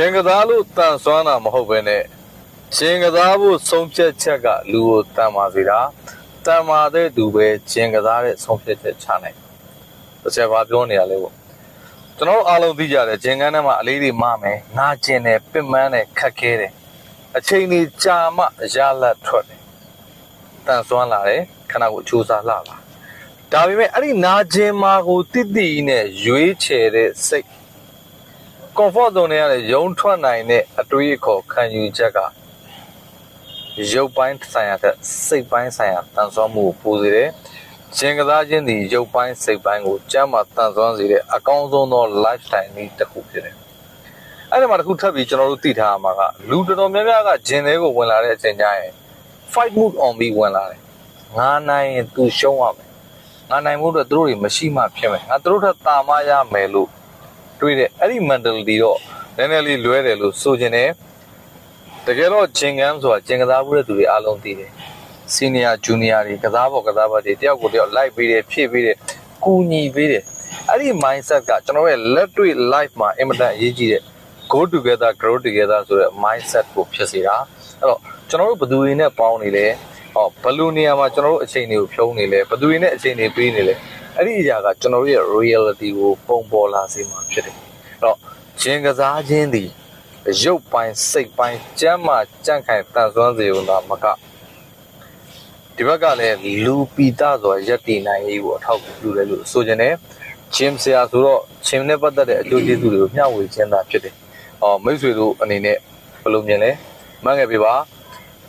င်ကစားလို့တန်ဆွမ်းတာမဟုတ်ပဲနဲ့ဂျင်ကစားဖို့ဆုံးဖြတ်ချက်ကလူကိုတန်ပါစေတာတန်ပါတဲ့သူပဲဂျင်ကစားတဲ့ဆုံးဖြတ်ချက်ချနိုင်တစ်ချက်ပါပြောနေရလဲပေါ့ကျွန်တော်အားလုံးသိကြတယ်ဂျင်ကန်းထဲမှာအလေးတွေမမယ်နာကျင်တယ်ပင်ပန်းတယ်ခက်ခဲတယ်အချိန်ကြီးကြာမှရလတ်ထွက်တယ်တန်ဆွမ်းလာတယ်ခဏကိုအချိုးစားလှလာဒါပေမဲ့အဲ့ဒီနာကျင်မှာကိုတိတိနဲ့ရွေးချယ်တဲ့စိတ်comfort zone နဲ့ရတယ်ရုံထွက်နိုင်တဲ့အတွေးအခေါ်ခံယူချက်ကရုပ်ပိုင်းဆိုင်ရာတဲ့စိတ်ပိုင်းဆိုင်ရာတန်ဆွမ်းမှုကိုပိုစေတယ်။ဂျင်ကစားခြင်းဒီရုပ်ပိုင်းစိတ်ပိုင်းကိုကျမ်းမာတန်ဆွမ်းစေတဲ့အကောင်းဆုံးသော lifestyle နည်းတစ်ခုဖြစ်တယ်။အဲ့ဒီမှာတစ်ခုထပ်ပြီးကျွန်တော်တို့သိထားရမှာကလူတော်တော်များများကဂျင်တွေကိုဝင်လာတဲ့အချိန်ကျရင် fight mood on ပြီးဝင်လာတယ်။ငါနိုင်ရင်သူရှုံးရမယ်။ငါနိုင်မှုတော့သူတို့တွေမရှိမှဖြစ်မယ်။ငါတို့ထက်တာမရမယ်လို့တွေ့တဲ့အဲ့ဒီ mentality တော့နည်းနည်းလေးလွဲတယ်လို့ဆိုချင်တယ်တကယ်တော့ဂျင်ကန်းဆိုတာဂျင်ကစားဖို့တဲ့သူတွေအားလုံးသိတယ် senior junior တွေကစားဖို့ကစားပါတွေတယောက်ကိုတယောက်လိုက်ပေးတယ်ဖြည့်ပေးတယ်ကူညီပေးတယ်အဲ့ဒီ mindset ကကျွန်တော်ရဲ့လက်တွေ့ life မှာအင်မတန်အရေးကြီးတဲ့ go together grow together ဆိုတဲ့ mindset ကိုဖြစ်စေတာအဲ့တော့ကျွန်တော်တို့ဘယ်သူတွေနဲ့ပေါင်းနေလဲဘယ်လိုနေရာမှာကျွန်တော်တို့အချိန်တွေကိုဖြုံးနေလဲဘယ်သူတွေနဲ့အချိန်တွေပေးနေလဲအဲ့ဒီအရာကကျွန်တော်တို့ရဲ့ reality ကိုပုံပေါ်လာစေမှာဖြစ်တယ်အဲ့တော့ဂျင်ကစားခြင်းဒီရုပ်ပိုင်းစိတ်ပိုင်းကျမ်းမာကြန့်ခိုင်တန်ဆွမ်းစေုံသာမကဒီဘက်ကလည်းလူပီတာဆိုရက်တည်နိုင်ရေးကိုအထောက်ပြုတယ်လို့ဆိုချင်တယ်ဂျင်ဆရာဆိုတော့ဂျင်နဲ့ပတ်သက်တဲ့အကျိုးကျေးဇူးတွေကိုမျှဝေခြင်းသာဖြစ်တယ်မိတ်ဆွေတို့အနေနဲ့ဘယ်လိုမြင်လဲမှတ်ခဲ့ပြပါ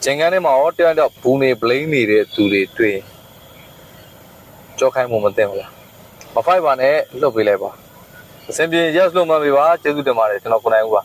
ဂျင်ကန်းထဲမှာရောတယောက်ဘူးနေ blame နေတဲ့သူတွေတွေ့ကြောက်ခိုင်းမှုမသိဘူးလားမဖိုက်ပါနဲ့လှုပ်ပေးလိုက်ပါအစင်ပြေ yes လို့မှတ်ပေးပါကျေးဇူးတင်ပါတယ်ကျွန်တော်ကိုနိုင်ဦးပါ